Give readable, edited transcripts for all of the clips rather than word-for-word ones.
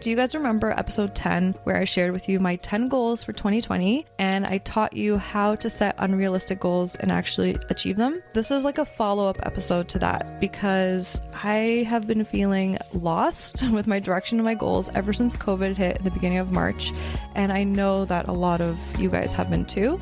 Do you guys remember episode 10 where I shared with you my 10 goals for 2020 and I taught you how to set unrealistic goals and actually achieve them? This is like a follow-up episode to that because I have been feeling lost with my direction and my goals ever since COVID hit at the beginning of March, and I know that a lot of you guys have been too.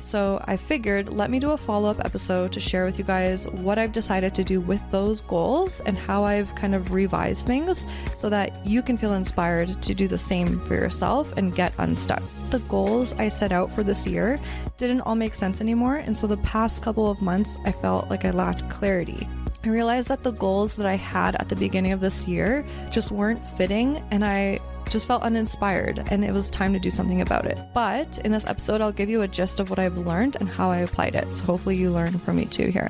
So I figured, let me do a follow-up episode to share with you guys what I've decided to do with those goals and how I've kind of revised things so that you can feel inspired to do the same for yourself and get unstuck. The goals I set out for this year didn't all make sense anymore, and so the past couple of months I felt like I lacked clarity. I realized that the goals that I had at the beginning of this year just weren't fitting, and I just felt uninspired, and it was time to do something about it. But in this episode, I'll give you a gist of what I've learned and how I applied it. So hopefully you learn from me too here.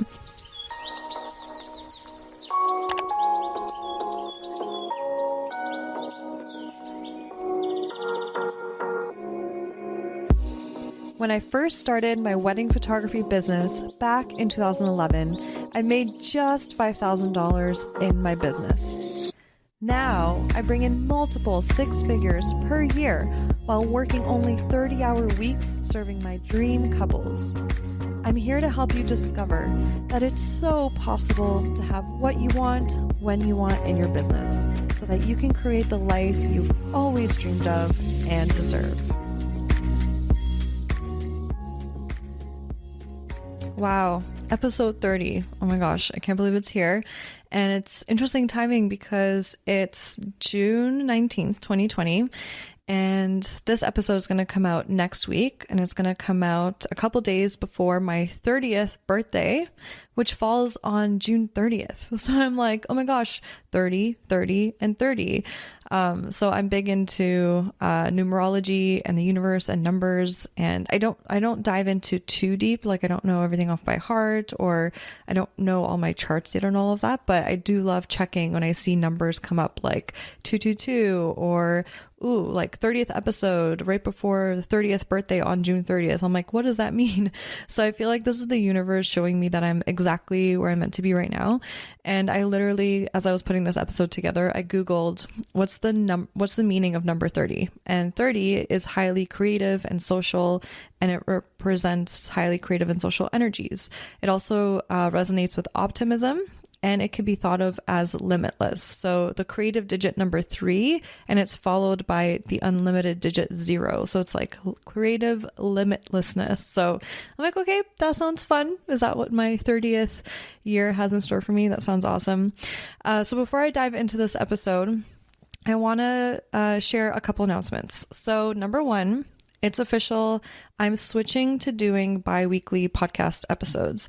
When I first started my wedding photography business back in 2011, I made just $5,000 in my business. Now, I bring in multiple six figures per year while working only 30-hour weeks serving my dream couples. I'm here to help you discover that it's so possible to have what you want when you want in your business so that you can create the life you've always dreamed of and deserve. Wow, episode 30. Oh my gosh, I can't believe it's here. And it's interesting timing because it's June 19th, 2020. And this episode is going to come out next week. And it's going to come out a couple days before my 30th birthday, which falls on June 30th. So I'm like, oh my gosh, 30, 30, and 30. So I'm big into numerology and the universe and numbers, and I don't dive into too deep. Like I don't know everything off by heart, or I don't know all my charts yet and all of that, but I do love checking when I see numbers come up like 222 or like 30th episode right before the 30th birthday on June 30th. I'm like, what does that mean? So I feel like this is the universe showing me that I'm exactly where I'm meant to be right now. And I literally, as I was putting this episode together, I Googled what's the meaning of number 30? And 30 is highly creative and social, and it represents highly creative and social energies. It also resonates with optimism, and it can be thought of as limitless. So the creative digit number 3, and it's followed by the unlimited digit 0. So it's like creative limitlessness. So I'm like, okay, that sounds fun. Is that what my 30th year has in store for me? That sounds awesome. So before I dive into this episode, I want to share a couple announcements. So number 1, it's official. I'm switching to doing bi-weekly podcast episodes.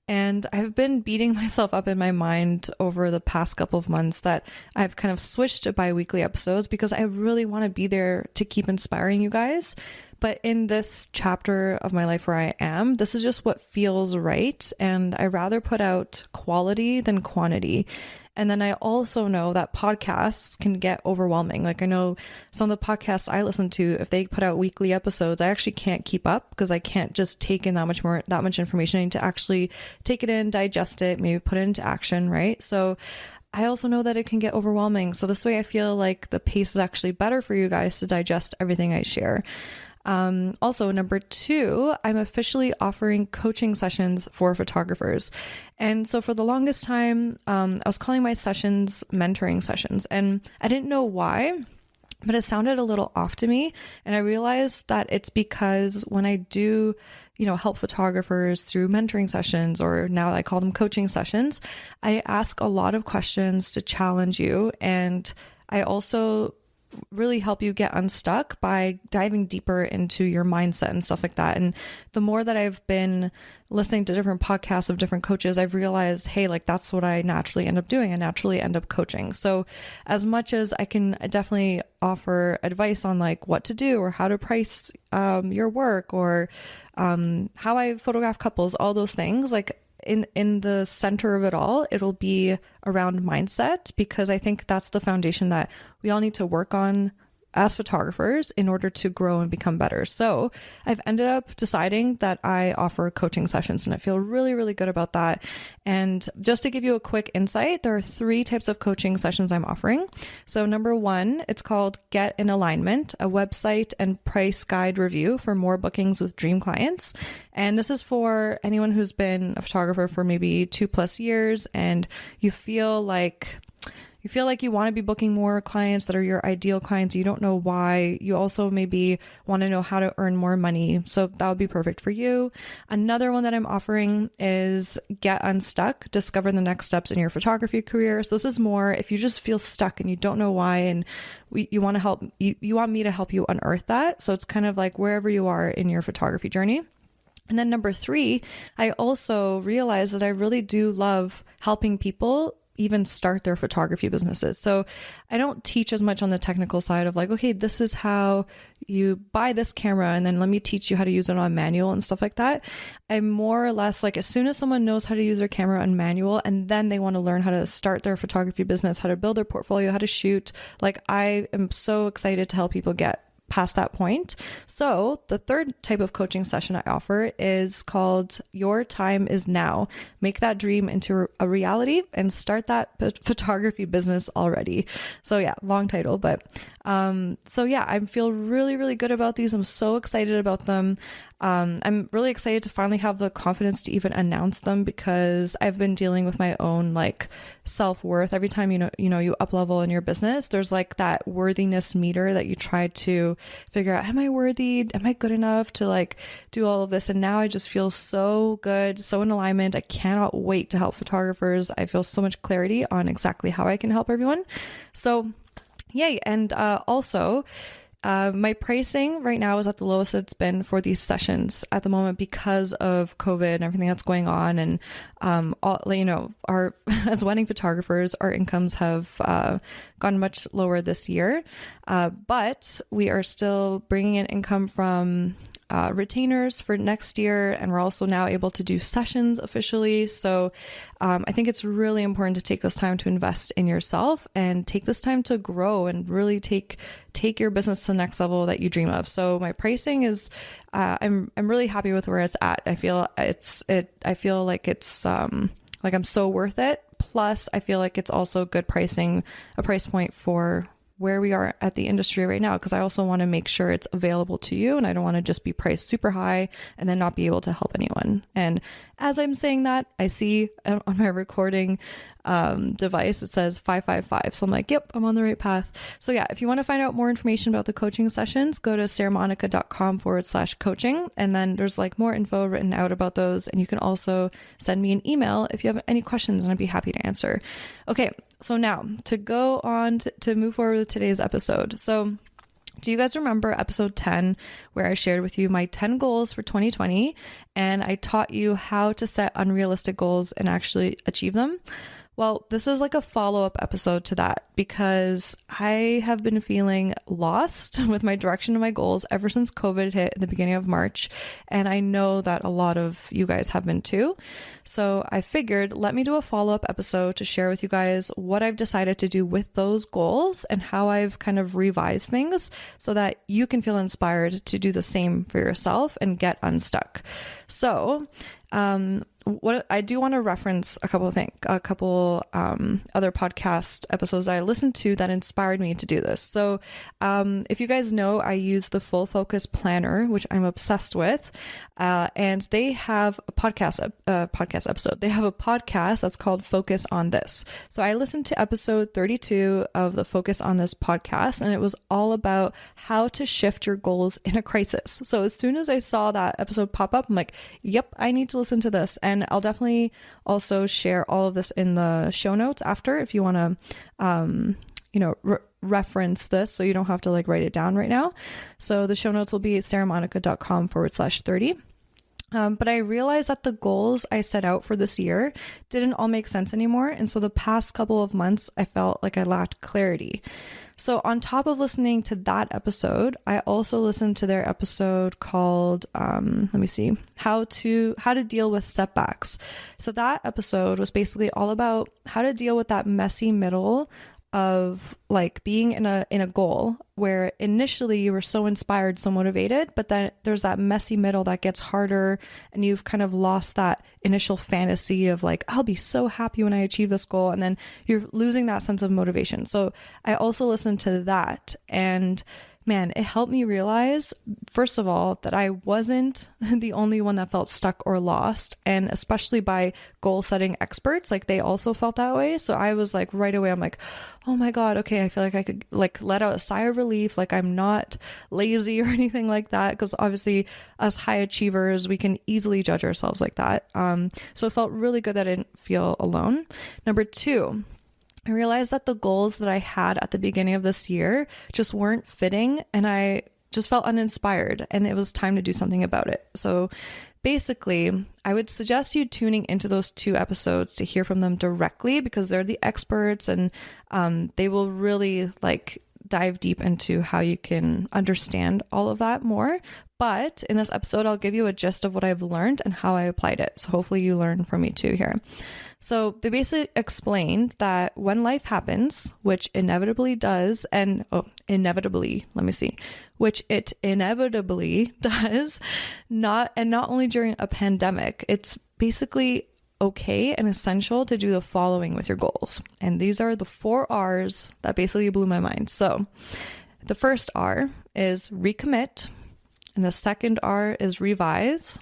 And I've been beating myself up in my mind over the past couple of months that I've kind of switched to bi-weekly episodes because I really want to be there to keep inspiring you guys. But in this chapter of my life where I am, this is just what feels right. And I rather put out quality than quantity. And then I also know that podcasts can get overwhelming. Like I know some of the podcasts I listen to, if they put out weekly episodes, I actually can't keep up because I can't just take in that much information. I need to actually take it in, digest it, maybe put it into action, right? So I also know that it can get overwhelming. So this way I feel like the pace is actually better for you guys to digest everything I share. Also, number 2, I'm officially offering coaching sessions for photographers. And so for the longest time, I was calling my sessions mentoring sessions, and I didn't know why, but it sounded a little off to me. And I realized that it's because when I do, help photographers through mentoring sessions, or now I call them coaching sessions, I ask a lot of questions to challenge you. And I also really help you get unstuck by diving deeper into your mindset and stuff like that. And the more that I've been listening to different podcasts of different coaches, I've realized, hey, like that's what I naturally end up doing. I naturally end up coaching. So as much as I can definitely offer advice on like what to do or how to price your work, or how I photograph couples, all those things, like in the center of it all, it'll be around mindset, because I think that's the foundation that we all need to work on as photographers in order to grow and become better. So I've ended up deciding that I offer coaching sessions, and I feel really, really good about that. And just to give you a quick insight, there are 3 types of coaching sessions I'm offering. So number 1, it's called Get in Alignment, a website and price guide review for more bookings with dream clients. And this is for anyone who's been a photographer for maybe 2+ years and you feel like you want to be booking more clients that are your ideal clients. You don't know why. You also maybe want to know how to earn more money. So that would be perfect for you. Another one that I'm offering is Get Unstuck, discover the next steps in your photography career. So this is more if you just feel stuck and you don't know why, and you want to help, you want me to help you unearth that. So it's kind of like wherever you are in your photography journey. And then number 3, I also realized that I really do love helping people even start their photography businesses. So I don't teach as much on the technical side of like, okay, this is how you buy this camera and then let me teach you how to use it on manual and stuff like that. I'm more or less like, as soon as someone knows how to use their camera on manual and then they want to learn how to start their photography business, how to build their portfolio, how to shoot, like I am so excited to help people get past that point. So the 3rd type of coaching session I offer is called Your Time is Now. Make that dream into a reality and start that photography business already. So yeah, long title, but so yeah, I feel really, really good about these. I'm so excited about them. I'm really excited to finally have the confidence to even announce them, because I've been dealing with my own like self-worth. Every time you up level in your business, there's like that worthiness meter that you try to figure out, am I worthy? Am I good enough to like do all of this? And now I just feel so good, so in alignment. I cannot wait to help photographers. I feel so much clarity on exactly how I can help everyone. So yay. And also my pricing right now is at the lowest it's been for these sessions at the moment because of COVID and everything that's going on. And, as wedding photographers, our incomes have gone much lower this year. But we are still bringing in income from retainers for next year. And we're also now able to do sessions officially. So I think it's really important to take this time to invest in yourself and take this time to grow and really take your business to the next level that you dream of. So my pricing is, I'm really happy with where it's at. I feel like it's, like I'm so worth it. Plus I feel like it's also good pricing, a price point for where we are at the industry right now, because I also want to make sure it's available to you, and I don't want to just be priced super high and then not be able to help anyone. And as I'm saying that, I see on my recording device, it says 555. So I'm like, yep, I'm on the right path. So yeah, if you want to find out more information about the coaching sessions, go to sarahmonica.com/coaching. And then there's like more info written out about those. And you can also send me an email if you have any questions, and I'd be happy to answer. Okay. So now to go on to move forward with today's episode. So do you guys remember episode 10, where I shared with you my 10 goals for 2020, and I taught you how to set unrealistic goals and actually achieve them? Well, this is like a follow-up episode to that, because I have been feeling lost with my direction and my goals ever since COVID hit in the beginning of March. And I know that a lot of you guys have been too. So I figured, let me do a follow-up episode to share with you guys what I've decided to do with those goals and how I've kind of revised things so that you can feel inspired to do the same for yourself and get unstuck. So, what I do want to reference a couple other podcast episodes that I listened to that inspired me to do this. So if you guys know, I use the Full Focus Planner, which I'm obsessed with, and they have a podcast episode. They have a podcast that's called Focus on This. So I listened to episode 32 of the Focus on This podcast, and it was all about how to shift your goals in a crisis. So as soon as I saw that episode pop up, I'm like, yep, I need to listen to this. And I'll definitely also share all of this in the show notes after, if you want to, reference this so you don't have to like write it down right now. So the show notes will be at sarahmonica.com/30. But I realized that the goals I set out for this year didn't all make sense anymore. And so the past couple of months, I felt like I lacked clarity. So on top of listening to that episode, I also listened to their episode called, how to deal with setbacks. So that episode was basically all about how to deal with that messy middle of like being in a goal where initially you were so inspired, so motivated, but then there's that messy middle that gets harder and you've kind of lost that initial fantasy of like, I'll be so happy when I achieve this goal, and then you're losing that sense of motivation. So I also listened to that, and man, it helped me realize, first of all, that I wasn't the only one that felt stuck or lost. And especially by goal setting experts, like they also felt that way. So I was like, right away, I'm like, oh my God, okay, I feel like I could like let out a sigh of relief. Like I'm not lazy or anything like that. Because obviously us high achievers, we can easily judge ourselves like that. So it felt really good that I didn't feel alone. Number two, I realized that the goals that I had at the beginning of this year just weren't fitting, and I just felt uninspired, and it was time to do something about it. So basically, I would suggest you tuning into those 2 episodes to hear from them directly, because they're the experts, and they will really like dive deep into how you can understand all of that more. But in this episode, I'll give you a gist of what I've learned and how I applied it. So hopefully you learn from me too here. So they basically explained that when life happens, which inevitably does, which it inevitably does, not only during a pandemic, it's basically okay and essential to do the following with your goals. And these are the 4 R's that basically blew my mind. So the first R is recommit, and the second R is revise.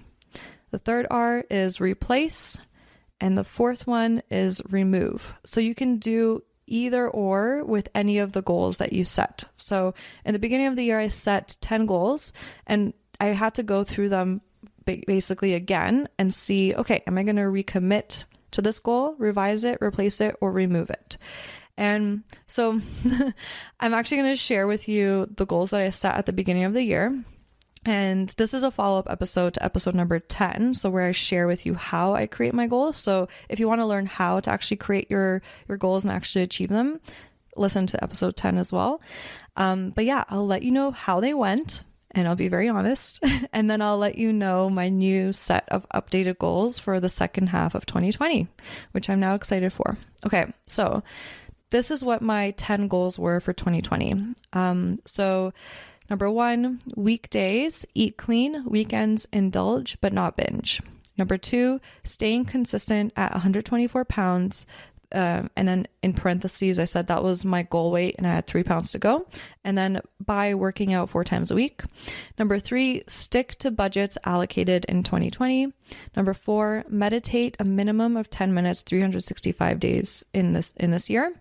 The third R is replace, and the fourth one is remove. So you can do either or with any of the goals that you set. So in the beginning of the year, I set 10 goals, and I had to go through them basically again and see, okay, am I going to recommit to this goal, revise it, replace it, or remove it? And so I'm actually going to share with you the goals that I set at the beginning of the year. And this is a follow-up episode to episode number 10. So where I share with you how I create my goals. So if you want to learn how to actually create your goals and actually achieve them, listen to episode 10 as well. But yeah, I'll let you know how they went, and I'll be very honest. And then I'll let you know my new set of updated goals for the second half of 2020, which I'm now excited for. Okay, so this is what my 10 goals were for 2020. So number 1, weekdays, eat clean, weekends, indulge, but not binge. Number 2, staying consistent at 124 pounds. And then in parentheses, I said that was my goal weight and I had 3 pounds to go. And then by working out 4 times a week. Number 3, stick to budgets allocated in 2020. Number 4, meditate a minimum of 10 minutes, 365 days in this year.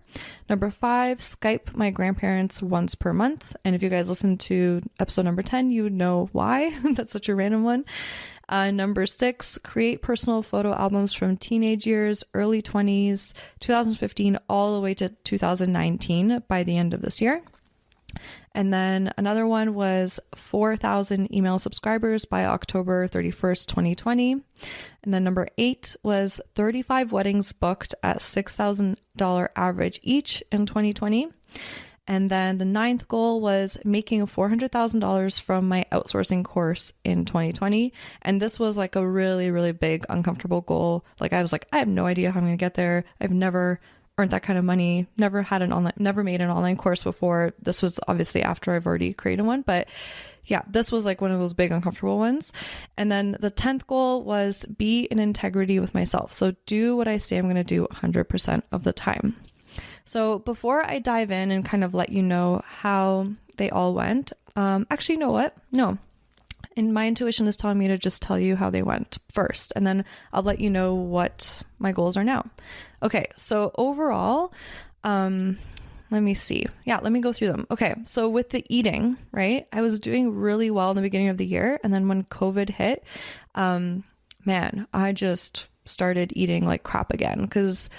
Number 5, Skype my grandparents once per month. And if you guys listen to episode number 10, you would know why. That's such a random one. Number 6, create personal photo albums from teenage years, early 20s, 2015, all the way to 2019 by the end of this year. And then another one was 4,000 email subscribers by October 31st, 2020. And then number 8 was 35 weddings booked at $6,000 average each in 2020. And then the 9th goal was making $400,000 from my outsourcing course in 2020. And this was like a really, really big, uncomfortable goal. Like I was like, I have no idea how I'm going to get there. I've never earned that kind of money, never made an online course before. This was obviously after I've already created one, but yeah, this was like one of those big uncomfortable ones. And then the 10th goal was be in integrity with myself. So do what I say I'm going to do 100% of the time. So before I dive in and kind of let you know how they all went, actually, you know what? No. And my intuition is telling me to just tell you how they went first, and then I'll let you know what my goals are now. Okay, so overall, let me see. Yeah, let me go through them. Okay, so with the eating, right? I was doing really well in the beginning of the year, and then when COVID hit, man, I just started eating like crap again because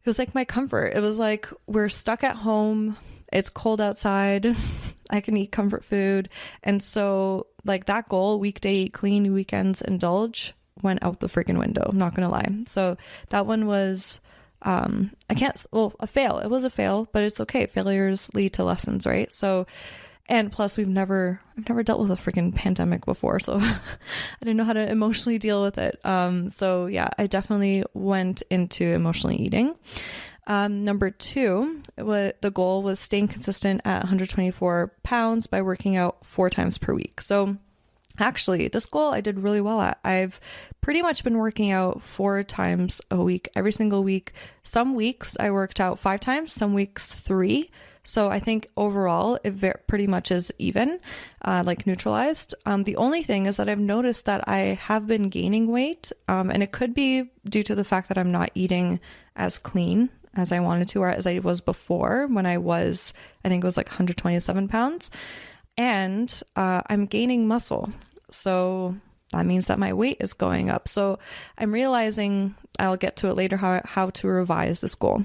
it was like my comfort. It was like, we're stuck at home. It's cold outside. I can eat comfort food. And so like that goal, weekday eat clean, weekends indulge, went out the freaking window. I'm not going to lie. So that one was, a fail. It was a fail, but it's okay. Failures lead to lessons, right? So, and plus I've never dealt with a freaking pandemic before. So I didn't know how to emotionally deal with it. So yeah, I definitely went into emotionally eating. Number two, the goal was staying consistent at 124 pounds by working out 4 times per week. So actually, this goal I did really well at. I've pretty much been working out 4 times a week, every single week. Some weeks I worked out 5 times, some weeks 3. So I think overall it pretty much is even, like neutralized. The only thing is that I've noticed that I have been gaining weight, and it could be due to the fact that I'm not eating as clean as I wanted to, or as I was before when I think it was like 127 pounds. And I'm gaining muscle. So that means that my weight is going up. So I'm realizing, I'll get to it later, how to revise this goal.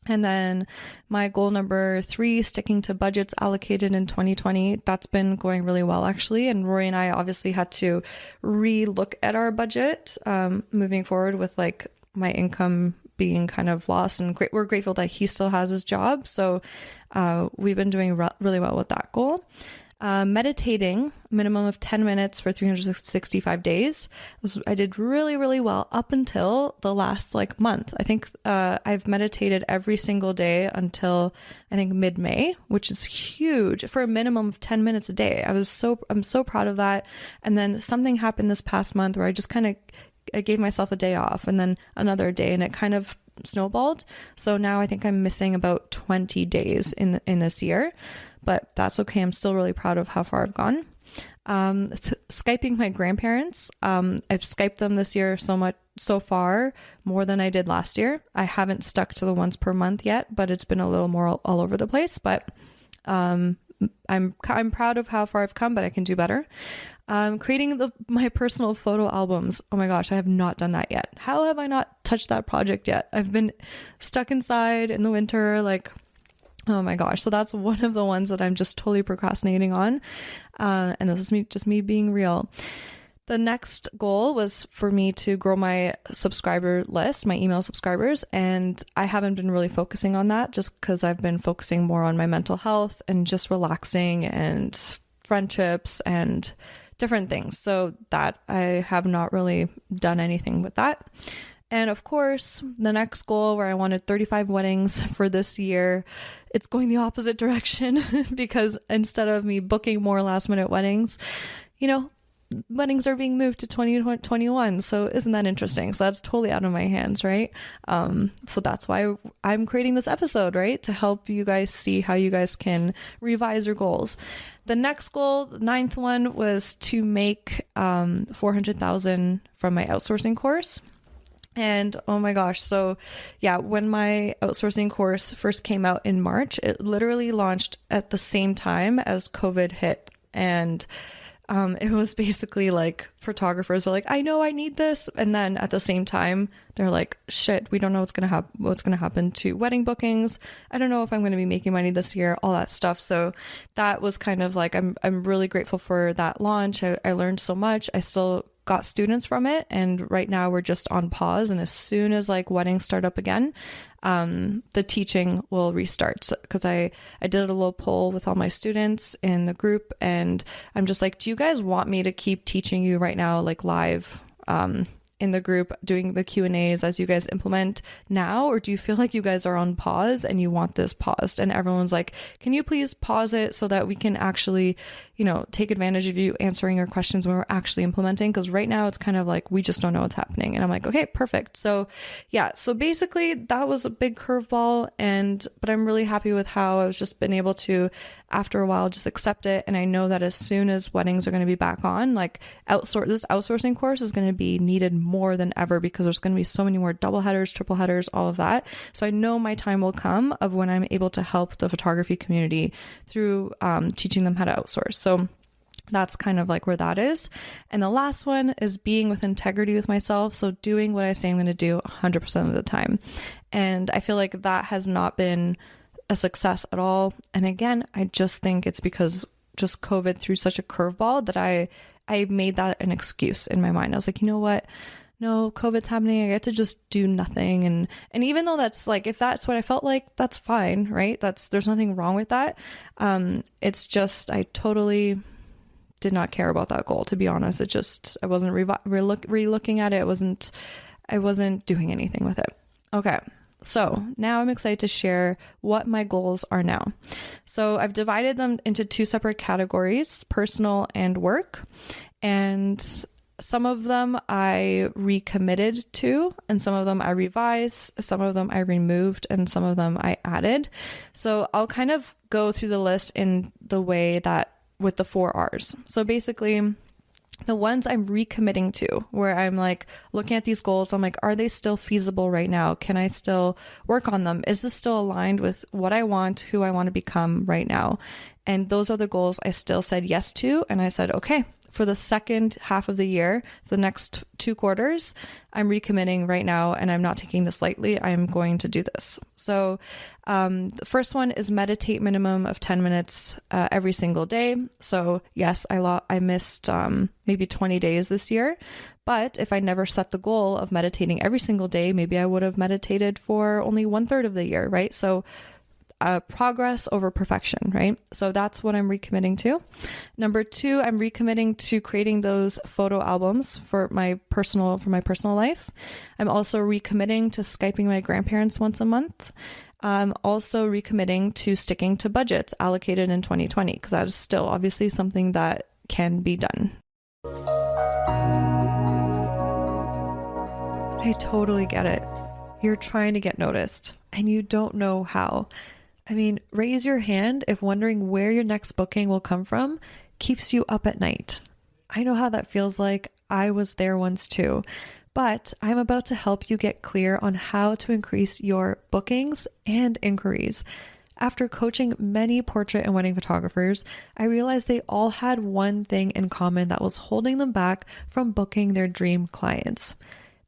And then my goal number 3, sticking to budgets allocated in 2020, that's been going really well, actually. And Rory and I obviously had to re-look at our budget moving forward with like my income being kind of lost. And we're grateful that he still has his job. So we've been doing really well with that goal. Meditating, minimum of 10 minutes for 365 days. I did really, really well up until the last like month. I think I've meditated every single day until I think mid-May, which is huge for a minimum of 10 minutes a day. I'm so proud of that. And then something happened this past month where I gave myself a day off and then another day, and it kind of snowballed. So now I think I'm missing about 20 days in this year, but that's okay. I'm still really proud of how far I've gone. Skyping my grandparents. I've Skyped them this year so far more than I did last year. I haven't stuck to the once per month yet, but it's been a little more all over the place, but I'm proud of how far I've come, but I can do better. Creating my personal photo albums. Oh my gosh, I have not done that yet. How have I not touched that project yet? I've been stuck inside in the winter, like, oh my gosh. So that's one of the ones that I'm just totally procrastinating on. And this is me being real. The next goal was for me to grow my subscriber list, my email subscribers. And I haven't been really focusing on that just because I've been focusing more on my mental health and just relaxing and friendships and different things. So that I have not really done anything with that. And of course, the next goal where I wanted 35 weddings for this year, it's going the opposite direction because instead of me booking more last minute weddings, weddings are being moved to 2021. So isn't that interesting? So that's totally out of my hands, right? So that's why I'm creating this episode, right? To help you guys see how you guys can revise your goals. The next goal, the 9th one, was to make 400,000 from my outsourcing course. And oh my gosh, so yeah, when my outsourcing course first came out in March, it literally launched at the same time as COVID hit. And it was basically like photographers are like, I know I need this. And then at the same time, they're like, shit, we don't know what's going to happen to wedding bookings. I don't know if I'm going to be making money this year, all that stuff. So that was kind of like, I'm really grateful for that launch. I learned so much. I still got students from it. And right now we're just on pause. And as soon as like weddings start up again, the teaching will restart. Because I did a little poll with all my students in the group, and I'm just like, do you guys want me to keep teaching you right now, like live, in the group, doing the Q&As as you guys implement now? Or do you feel like you guys are on pause and you want this paused? And everyone's like, can you please pause it so that we can actually, take advantage of you answering your questions when we're actually implementing? Because right now it's kind of like, we just don't know what's happening. And I'm like, okay, perfect. So yeah, so basically that was a big curveball, but I'm really happy with how I was just been able to, after a while, just accept it. And I know that as soon as weddings are going to be back on, like this outsourcing course is going to be needed more than ever because there's going to be so many more double headers, triple headers, all of that. So I know my time will come of when I'm able to help the photography community through teaching them how to outsource. So that's kind of like where that is. And the last one is being with integrity with myself. So doing what I say I'm going to do 100% of the time. And I feel like that has not been a success at all. And again, I just think it's because just COVID threw such a curveball that I made that an excuse in my mind. I was like, you know what? No, COVID's happening. I get to just do nothing. And even though that's like, if that's what I felt like, that's fine, right? There's nothing wrong with that. It's just, I totally did not care about that goal, to be honest. It just, I wasn't re-looking at it. I wasn't doing anything with it. Okay. So now I'm excited to share what my goals are now. So I've divided them into two separate categories, personal and work. And some of them I recommitted to, and some of them I revised, some of them I removed, and some of them I added. So I'll kind of go through the list in the way that with the 4 R's. So basically, the ones I'm recommitting to, where I'm like looking at these goals, I'm like, are they still feasible right now? Can I still work on them? Is this still aligned with what I want, who I want to become right now? And those are the goals I still said yes to. And I said, okay, for the second half of the year, the next 2 quarters, I'm recommitting right now, and I'm not taking this lightly. I'm going to do this. So the first one is meditate minimum of 10 minutes every single day. So yes, I missed maybe 20 days this year, but if I never set the goal of meditating every single day, maybe I would have meditated for only 1/3 of the year, right? So progress over perfection, right? So that's what I'm recommitting to. Number 2, I'm recommitting to creating those photo albums for my personal life. I'm also recommitting to Skyping my grandparents once a month. I'm also recommitting to sticking to budgets allocated in 2020, because that is still obviously something that can be done. I totally get it. You're trying to get noticed and you don't know how. I mean, raise your hand if wondering where your next booking will come from keeps you up at night. I know how that feels like. I was there once too. But I'm about to help you get clear on how to increase your bookings and inquiries. After coaching many portrait and wedding photographers, I realized they all had one thing in common that was holding them back from booking their dream clients.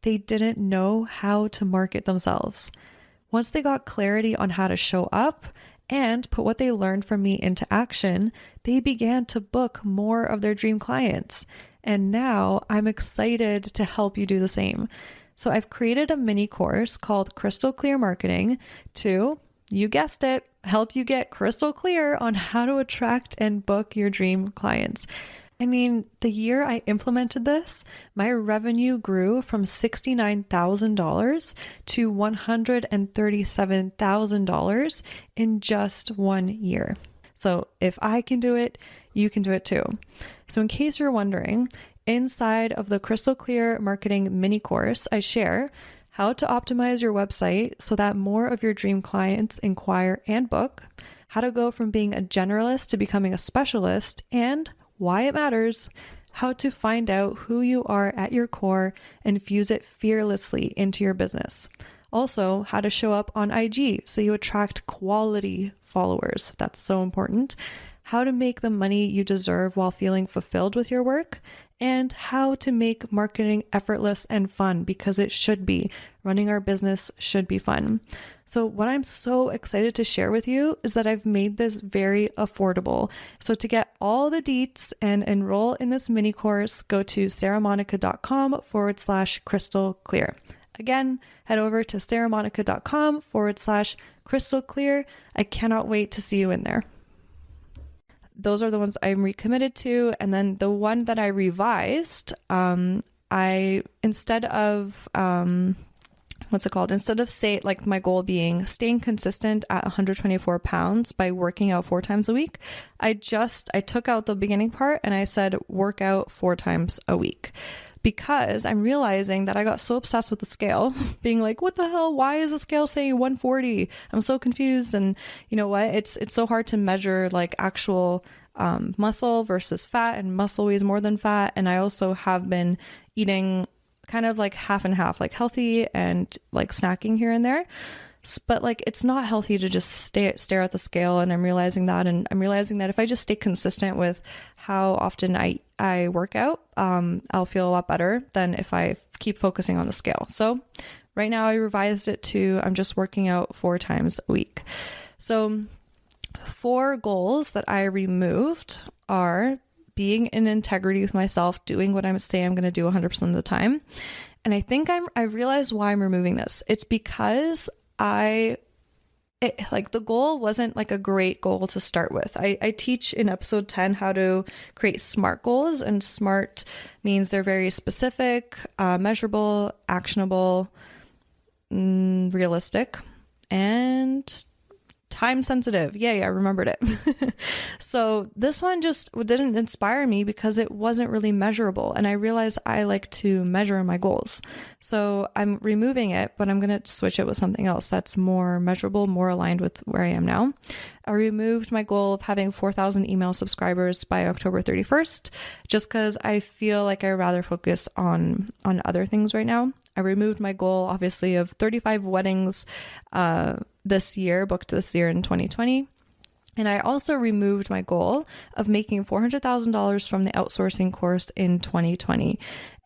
They didn't know how to market themselves. Once they got clarity on how to show up and put what they learned from me into action, they began to book more of their dream clients. And now I'm excited to help you do the same. So I've created a mini course called Crystal Clear Marketing to, you guessed it, help you get crystal clear on how to attract and book your dream clients. I mean, the year I implemented this, my revenue grew from $69,000 to $137,000 in just 1 year. So if I can do it, you can do it too. So in case you're wondering, inside of the Crystal Clear Marketing mini course, I share how to optimize your website so that more of your dream clients inquire and book, how to go from being a generalist to becoming a specialist, and why it matters, how to find out who you are at your core and fuse it fearlessly into your business. Also, how to show up on IG so you attract quality followers. That's so important. How to make the money you deserve while feeling fulfilled with your work, and how to make marketing effortless and fun, because it should be. Running our business should be fun. So what I'm so excited to share with you is that I've made this very affordable. So to get all the deets and enroll in this mini course, go to sarahmonica.com/crystal clear. Again, head over to sarahmonica.com/crystal clear. I cannot wait to see you in there. Those are the ones I'm recommitted to. And then the one that I revised, instead of my goal being staying consistent at 124 pounds by working out 4 times a week, I took out the beginning part and I said work out 4 times a week. Because I'm realizing that I got so obsessed with the scale, being like, what the hell? Why is the scale saying 140? I'm so confused. And you know what? It's so hard to measure like actual muscle versus fat, and muscle weighs more than fat. And I also have been eating kind of like half and half, like healthy and like snacking here and there. But like, it's not healthy to just stare at the scale. And I'm realizing that. And I'm realizing that if I just stay consistent with how often I work out, I'll feel a lot better than if I keep focusing on the scale. So right now I revised it to, I'm just working out 4 times a week. So 4 goals that I removed are being in integrity with myself, doing what I'm saying I'm going to do 100% of the time. And I think I realized why I'm removing this. It's because the goal wasn't like a great goal to start with. I teach in episode 10 how to create SMART goals, and SMART means they're very specific, measurable, actionable, realistic. and time sensitive. Yay, I remembered it. So this one just didn't inspire me because it wasn't really measurable. And I realized I like to measure my goals. So I'm removing it, but I'm going to switch it with something else that's more measurable, more aligned with where I am now. I removed my goal of having 4,000 email subscribers by October 31st, just because I feel like I'd rather focus on other things right now. I removed my goal, obviously, of 35 weddings booked this year in 2020. And I also removed my goal of making $400,000 from the outsourcing course in 2020.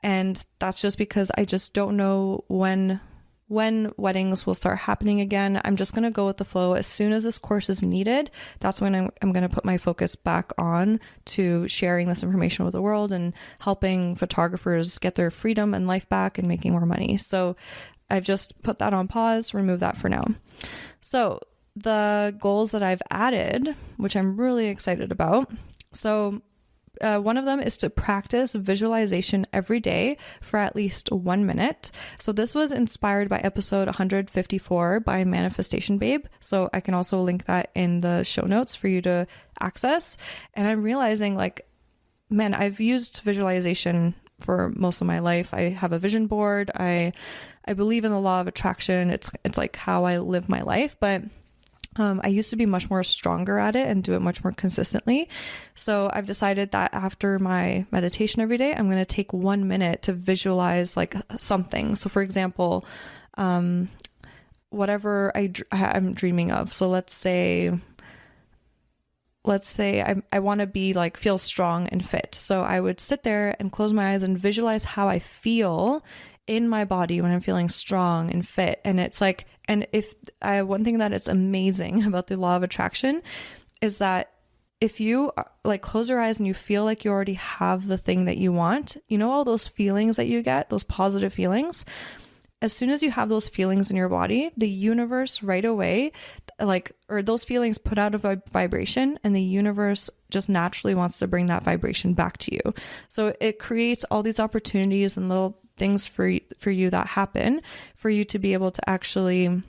And that's just because I just don't know when weddings will start happening again. I'm just going to go with the flow. As soon as this course is needed, that's when I'm going to put my focus back on to sharing this information with the world and helping photographers get their freedom and life back and making more money. So I've just put that on pause, remove that for now. So the goals that I've added, which I'm really excited about. So one of them is to practice visualization every day for at least 1 minute. So this was inspired by episode 154 by Manifestation Babe. So I can also link that in the show notes for you to access. And I'm realizing man, I've used visualization for most of my life. I have a vision board. I believe in the law of attraction. It's like how I live my life, but I used to be much more stronger at it and do it much more consistently. So I've decided that after my meditation every day, I'm going to take 1 minute to visualize something. So for example, whatever I'm dreaming of. So let's say I want to be feel strong and fit. So I would sit there and close my eyes and visualize how I feel in my body when I'm feeling strong and fit. And it's one thing that it's amazing about the law of attraction is that if you close your eyes and you feel like you already have the thing that you want, all those feelings that you get, those positive feelings, as soon as you have those feelings in your body, the universe right away, or those feelings put out a vibration, and the universe just naturally wants to bring that vibration back to you. So it creates all these opportunities and little things for you that happen for you to be able to actually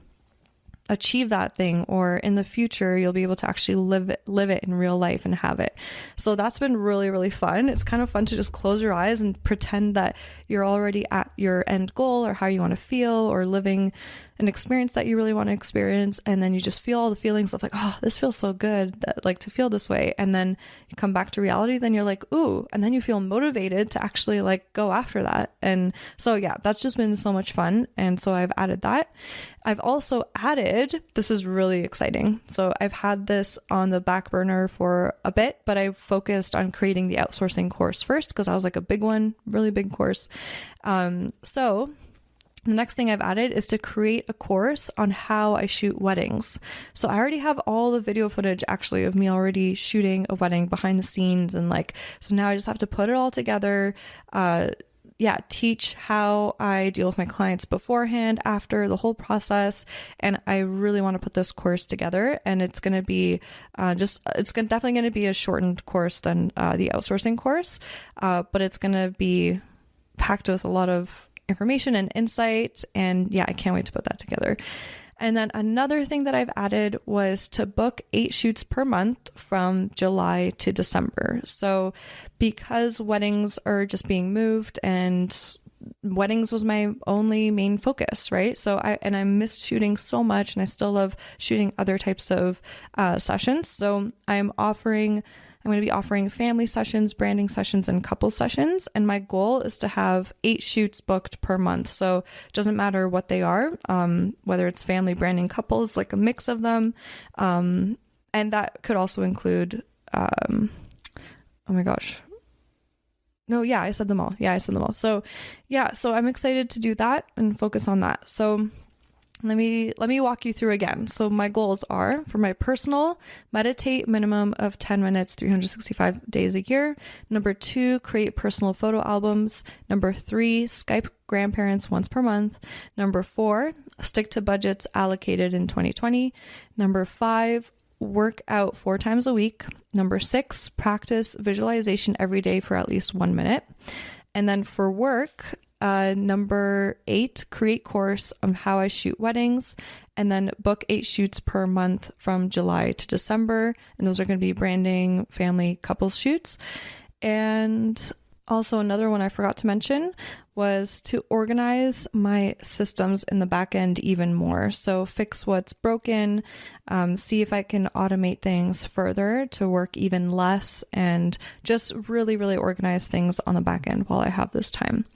achieve that thing, or in the future you'll be able to actually live it in real life and have it. So that's been really, really fun. It's kind of fun to just close your eyes and pretend that you're already at your end goal or how you want to feel, or living an experience that you really want to experience, and then you just feel all the feelings of oh, this feels so good, that, to feel this way, and then you come back to reality, then you're ooh, and then you feel motivated to actually go after that. And so yeah, that's just been so much fun. And so I've added that. I've also added, this is really exciting. So I've had this on the back burner for a bit, but I've focused on creating the outsourcing course first because I was a big one, really big course. So the next thing I've added is to create a course on how I shoot weddings. So I already have all the video footage actually of me already shooting a wedding behind the scenes. And so now I just have to put it all together. Teach how I deal with my clients beforehand, after, the whole process. And I really want to put this course together, and it's going to be definitely going to be a shortened course than the outsourcing course. But it's going to be packed with a lot of information and insight. And yeah, I can't wait to put that together. And then another thing that I've added was to book 8 shoots per month from July to December. So because weddings are just being moved, and weddings was my only main focus, right? So I miss shooting so much, and I still love shooting other types of sessions. So I'm going to be offering family sessions, branding sessions, and couple sessions. And my goal is to have 8 shoots booked per month. So it doesn't matter what they are, whether it's family, branding, couples, a mix of them. And that could also include, oh my gosh. No, yeah, I said them all. So yeah, so I'm excited to do that and focus on that. So let me walk you through again. So my goals are, for my personal, meditate minimum of 10 minutes, 365 days a year. Number 2, create personal photo albums. Number 3, Skype grandparents once per month. Number 4, stick to budgets allocated in 2020. Number 5, work out 4 times a week. Number 6, practice visualization every day for at least 1 minute. And then for work, number 8, create course on how I shoot weddings, and then book 8 shoots per month from July to December. And those are going to be branding, family, couples shoots. And also another one I forgot to mention was to organize my systems in the back end even more. So fix what's broken, see if I can automate things further to work even less, and just really, really organize things on the back end while I have this time.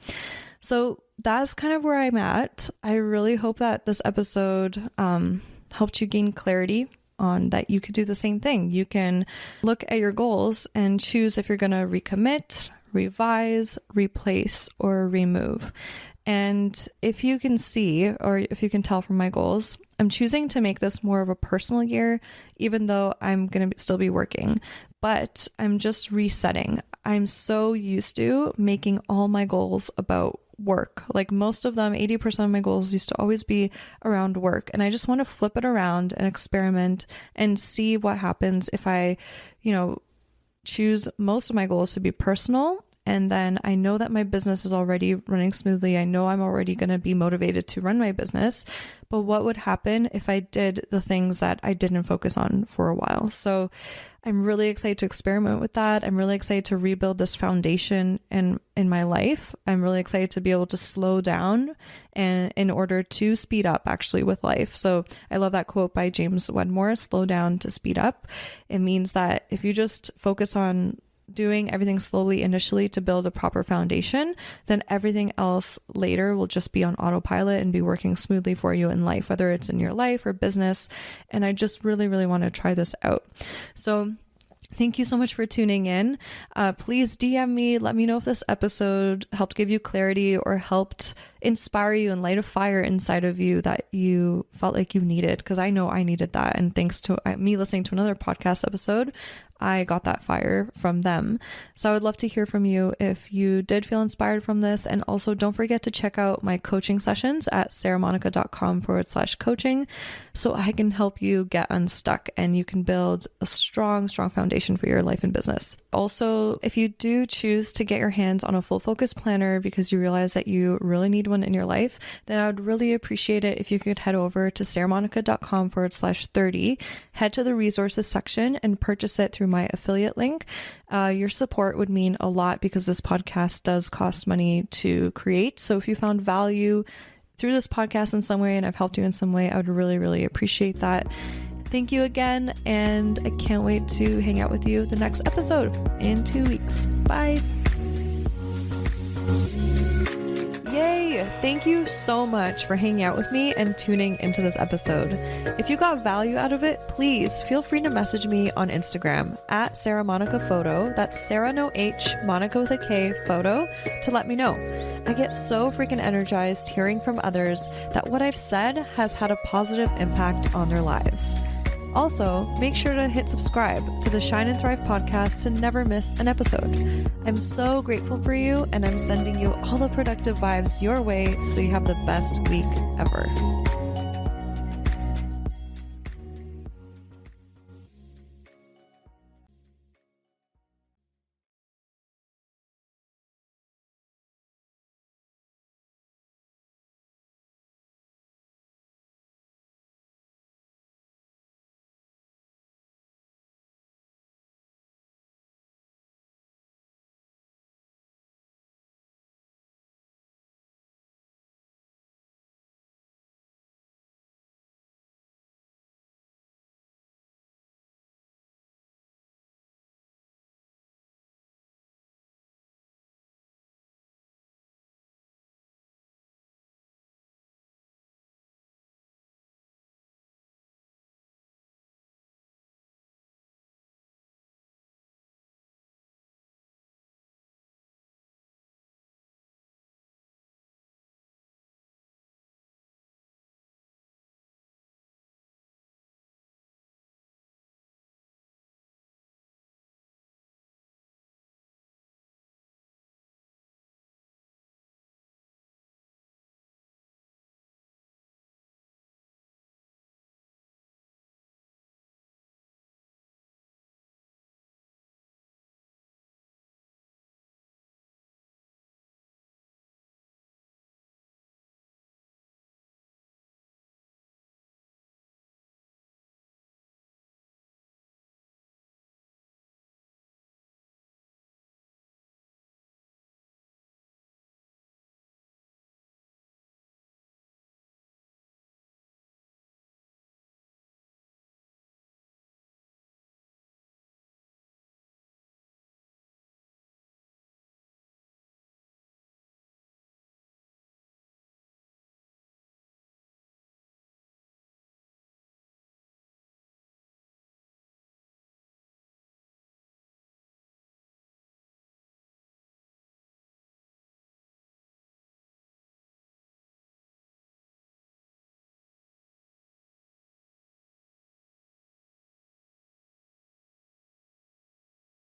So that's kind of where I'm at. I really hope that this episode helped you gain clarity on that you could do the same thing. You can look at your goals and choose if you're going to recommit, revise, replace, or remove. And if you can see, or if you can tell from my goals, I'm choosing to make this more of a personal year, even though I'm going to still be working, but I'm just resetting. I'm so used to making all my goals about work. Like most of them, 80% of my goals used to always be around work. And I just want to flip it around and experiment and see what happens if I, choose most of my goals to be personal. And then I know that my business is already running smoothly. I know I'm already going to be motivated to run my business. But what would happen if I did the things that I didn't focus on for a while? So I'm really excited to experiment with that. I'm really excited to rebuild this foundation in my life. I'm really excited to be able to slow down and in order to speed up actually with life. So I love that quote by James Wedmore, slow down to speed up. It means that if you just focus on doing everything slowly initially to build a proper foundation, then everything else later will just be on autopilot and be working smoothly for you in life, whether it's in your life or business. And I just really, really want to try this out. So thank you so much for tuning in. Please DM me. Let me know if this episode helped give you clarity or helped inspire you and light a fire inside of you that you felt like you needed, because I know I needed that. And thanks to me listening to another podcast episode, I got that fire from them. So I would love to hear from you if you did feel inspired from this. And also don't forget to check out my coaching sessions at sarahmonica.com/coaching so I can help you get unstuck and you can build a strong, strong foundation for your life and business. Also, if you do choose to get your hands on a full focus planner because you realize that you really need one in your life, then I would really appreciate it if you could head over to sarahmonica.com/30, head to the resources section and purchase it through my affiliate link. Your support would mean a lot because this podcast does cost money to create. So if you found value through this podcast in some way and I've helped you in some way, I would really, really appreciate that. Thank you again. And I can't wait to hang out with you the next episode in 2 weeks. Bye. Yay! Thank you so much for hanging out with me and tuning into this episode. If you got value out of it, please feel free to message me on Instagram at Sarah Monica Photo. That's Sarah no H, Monica with a K photo, to let me know. I get so freaking energized hearing from others that what I've said has had a positive impact on their lives. Also, make sure to hit subscribe to the Shine and Thrive podcast to never miss an episode. I'm so grateful for you, and I'm sending you all the productive vibes your way so you have the best week ever.